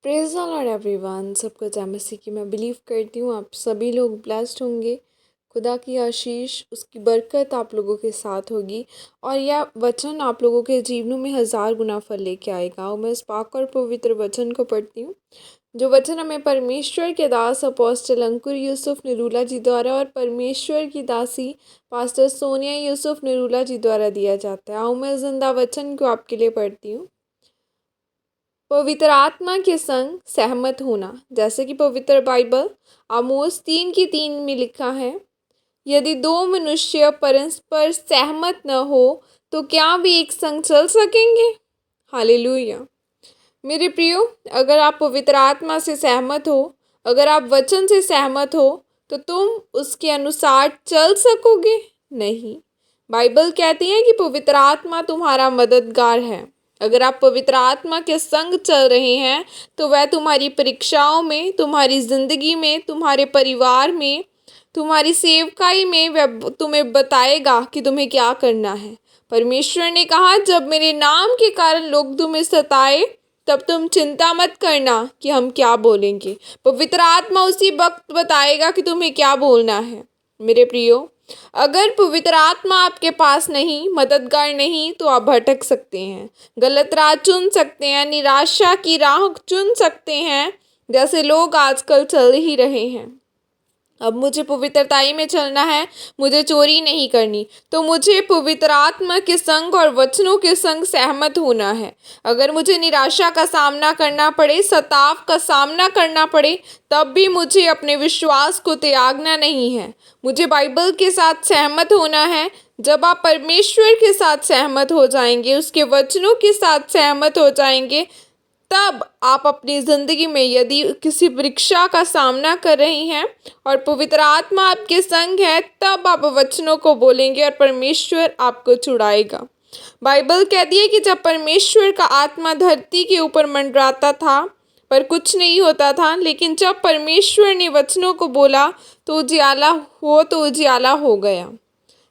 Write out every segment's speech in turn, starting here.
Praise the Lord everyone. सबको जय मसीह की मैं बिलीव करती हूँ आप सभी लोग ब्लेस्ड होंगे। खुदा की आशीष, उसकी बरकत आप लोगों के साथ होगी और यह वचन आप लोगों के जीवनों में 1000 गुना फल लेके आएगा। और मैं इस पाक और पवित्र वचन को पढ़ती हूँ, जो वचन हमें परमेश्वर के दास अपोस्टल अंकुर यूसुफ निरूला जी द्वारा और परमेश्वर की दासी पास्टर सोनिया यूसुफ निरूला जी द्वारा दिया जाता है। आओ मैं जिंदा वचन को आपके लिए पढ़ती हूँ। पवित्र आत्मा के संग सहमत होना, जैसे कि पवित्र बाइबल आमोस 3:3 में लिखा है, यदि दो मनुष्य परस्पर सहमत न हो तो क्या वे एक संग चल सकेंगे। हालेलुया। मेरे प्रियो, अगर आप पवित्र आत्मा से सहमत हो, अगर आप वचन से सहमत हो, तो तुम उसके अनुसार चल सकोगे नहीं। बाइबल कहती है कि पवित्र आत्मा तुम्हारा मददगार है। अगर आप पवित्र आत्मा के संग चल रहे हैं तो वह तुम्हारी परीक्षाओं में, तुम्हारी ज़िंदगी में, तुम्हारे परिवार में, तुम्हारी सेवकाई में वह तुम्हें बताएगा कि तुम्हें क्या करना है। परमेश्वर ने कहा, जब मेरे नाम के कारण लोग तुम्हें सताए तब तुम चिंता मत करना कि हम क्या बोलेंगे। पवित्र आत्मा उसी वक्त बताएगा कि तुम्हें क्या बोलना है। मेरे प्रियो, अगर पवित्र आत्मा आपके पास नहीं, मददगार नहीं, तो आप भटक सकते हैं, गलत राह चुन सकते हैं, निराशा की राह चुन सकते हैं, जैसे लोग आजकल चल ही रहे हैं। अब मुझे पवित्रताई में चलना है, मुझे चोरी नहीं करनी, तो मुझे पवित्र आत्मा के संग और वचनों के संग सहमत होना है। अगर मुझे निराशा का सामना करना पड़े, सताव का सामना करना पड़े, तब भी मुझे अपने विश्वास को त्यागना नहीं है। मुझे बाइबल के साथ सहमत होना है। जब आप परमेश्वर के साथ सहमत हो जाएंगे, उसके वचनों के साथ सहमत हो जाएंगे, तब आप अपनी ज़िंदगी में यदि किसी परीक्षा का सामना कर रही हैं और पवित्र आत्मा आपके संग है, तब आप वचनों को बोलेंगे और परमेश्वर आपको छुड़ाएगा। बाइबल कहती है कि जब परमेश्वर का आत्मा धरती के ऊपर मंडराता था पर कुछ नहीं होता था, लेकिन जब परमेश्वर ने वचनों को बोला तो उजियाला हो गया।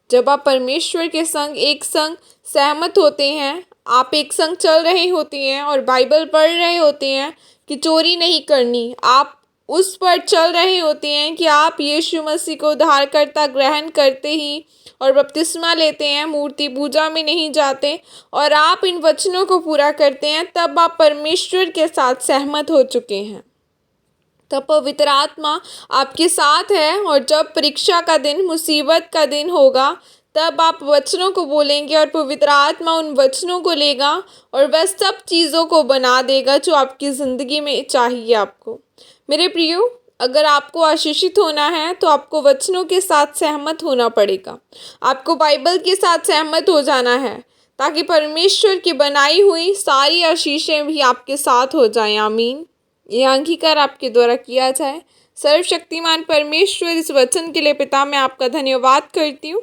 जब आप परमेश्वर के संग एक संग सहमत होते हैं, आप एक संग चल रहे होते हैं और बाइबल पढ़ रहे होते हैं कि चोरी नहीं करनी, आप उस पर चल रहे होते हैं कि आप यीशु मसीह को उद्धारकर्ता ग्रहण करते ही और बपतिस्मा लेते हैं, मूर्ति पूजा में नहीं जाते, और आप इन वचनों को पूरा करते हैं, तब आप परमेश्वर के साथ सहमत हो चुके हैं। तब पवित्र आत्मा आपके साथ है और जब परीक्षा का दिन, मुसीबत का दिन होगा, तब आप वचनों को बोलेंगे और पवित्र आत्मा उन वचनों को लेगा और वह सब चीज़ों को बना देगा जो आपकी ज़िंदगी में चाहिए आपको। मेरे प्रियो, अगर आपको आशीषित होना है तो आपको वचनों के साथ सहमत होना पड़ेगा। आपको बाइबल के साथ सहमत हो जाना है ताकि परमेश्वर की बनाई हुई सारी आशीषें भी आपके साथ हो जाएं। आमीन। ये अंगीकार आपके द्वारा किया जाए। सर्वशक्तिमान परमेश्वर, इस वचन के लिए पिता मैं आपका धन्यवाद करती हूँ।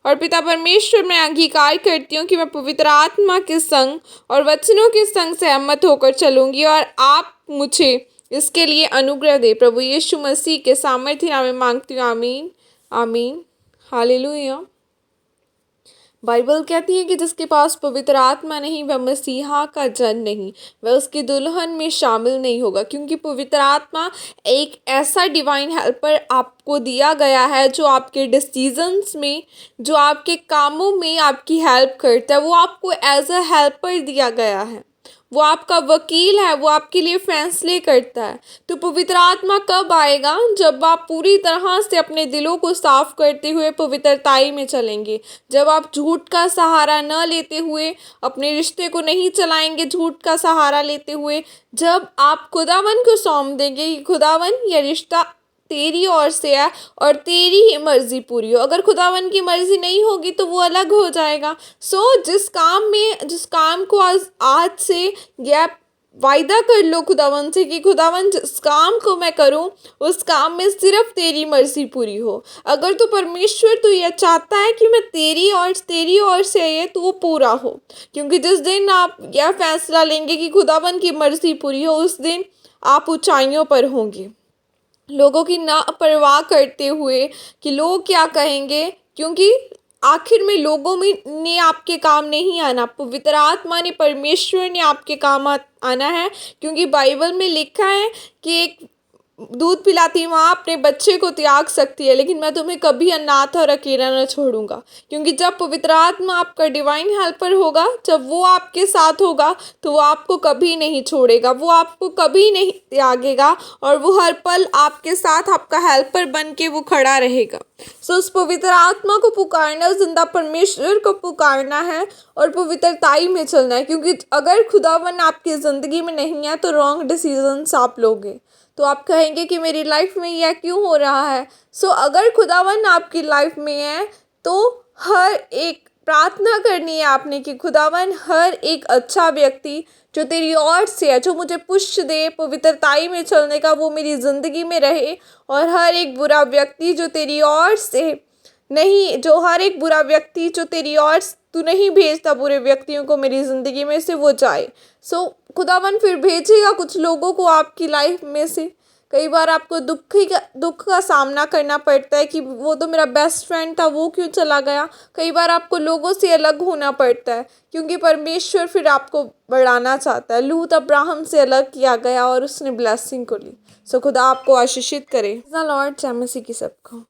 और पिता परमेश्वर, मैं अंगीकार करती हूँ कि मैं पवित्र आत्मा के संग और वचनों के संग सहमत होकर चलूँगी और आप मुझे इसके लिए अनुग्रह दे। प्रभु यीशु मसीह के सामर्थ्य नाम में मांगती हूँ। आमीन, आमीन, हालेलुया। बाइबल कहती है कि जिसके पास पवित्र आत्मा नहीं, वह मसीहा का जन नहीं, वह उसकी दुल्हन में शामिल नहीं होगा। क्योंकि पवित्र आत्मा एक ऐसा डिवाइन हेल्पर आपको दिया गया है जो आपके डिसीजंस में, जो आपके कामों में आपकी हेल्प करता है। वो आपको एज अ हेल्पर दिया गया है, वो आपका वकील है, वो आपके लिए फैसले करता है। तो पवित्र आत्मा कब आएगा? जब आप पूरी तरह से अपने दिलों को साफ करते हुए पवित्रताई में चलेंगे, जब आप झूठ का सहारा न लेते हुए अपने रिश्ते को नहीं चलाएंगे, झूठ का सहारा लेते हुए, जब आप खुदावन को सौंप देंगे कि खुदावन, यह रिश्ता तेरी ओर से है और तेरी ही मर्जी पूरी हो। अगर खुदावन की मर्जी नहीं होगी तो वो अलग हो जाएगा। जिस काम को आज से यह वायदा कर लो खुदावन से कि खुदावन, जिस काम को मैं करूं उस काम में सिर्फ तेरी मर्जी पूरी हो। अगर तो परमेश्वर तो यह चाहता है कि मैं तेरी ओर से ये तो वो पूरा हो, क्योंकि जिस दिन आप यह फैसला लेंगे कि खुदावन की मर्जी पूरी हो, उस दिन आप ऊंचाइयों पर होंगे, लोगों की ना परवाह करते हुए कि लोग क्या कहेंगे। क्योंकि आखिर में लोगों में ने आपके काम नहीं आना, पवित्र आत्मा ने, परमेश्वर ने आपके काम आना है। क्योंकि बाइबल में लिखा है कि एक दूध पिलाती माँ अपने बच्चे को त्याग सकती है, लेकिन मैं तुम्हें कभी अनाथ और अकेला न छोड़ूंगा। क्योंकि जब पवित्र आत्मा आपका डिवाइन हेल्पर होगा, जब वो आपके साथ होगा, तो वो आपको कभी नहीं छोड़ेगा, वो आपको कभी नहीं त्यागेगा, और वो हर पल आपके साथ आपका हेल्पर बन के वो खड़ा रहेगा। सो उस पवित्र आत्मा को पुकारना, जिंदा परमेश्वर को पुकारना है और पवित्रताई में चलना है। क्योंकि अगर खुदावन आपकी ज़िंदगी में नहीं है तो रॉन्ग डिसीजंस आप लोगे, तो आप कहेंगे कि मेरी लाइफ में यह क्यों हो रहा है। सो अगर खुदावन आपकी लाइफ में है तो हर एक प्रार्थना करनी है आपने कि खुदावन हर एक अच्छा व्यक्ति जो तेरी ओर से है, जो मुझे पुश दे पवित्रताई में चलने का, वो मेरी ज़िंदगी में रहे। और हर एक बुरा व्यक्ति जो तेरी ओर से नहीं, जो हर एक बुरा व्यक्ति जो तेरी ओर तू नहीं भेजता बुरे व्यक्तियों को मेरी ज़िंदगी में से, वो जाए। सो खुदावन फिर भेजेगा कुछ लोगों को आपकी लाइफ में से। कई बार आपको दुख का सामना करना पड़ता है कि वो तो मेरा बेस्ट फ्रेंड था, वो क्यों चला गया। कई बार आपको लोगों से अलग होना पड़ता है, क्योंकि परमेश्वर फिर आपको बढ़ाना चाहता है। लूत अब्राहम से अलग किया गया और उसने ब्लेसिंग को ली। सो खुदा आपको आशीषित करे। लॉर्ड जय मसीह की सबको।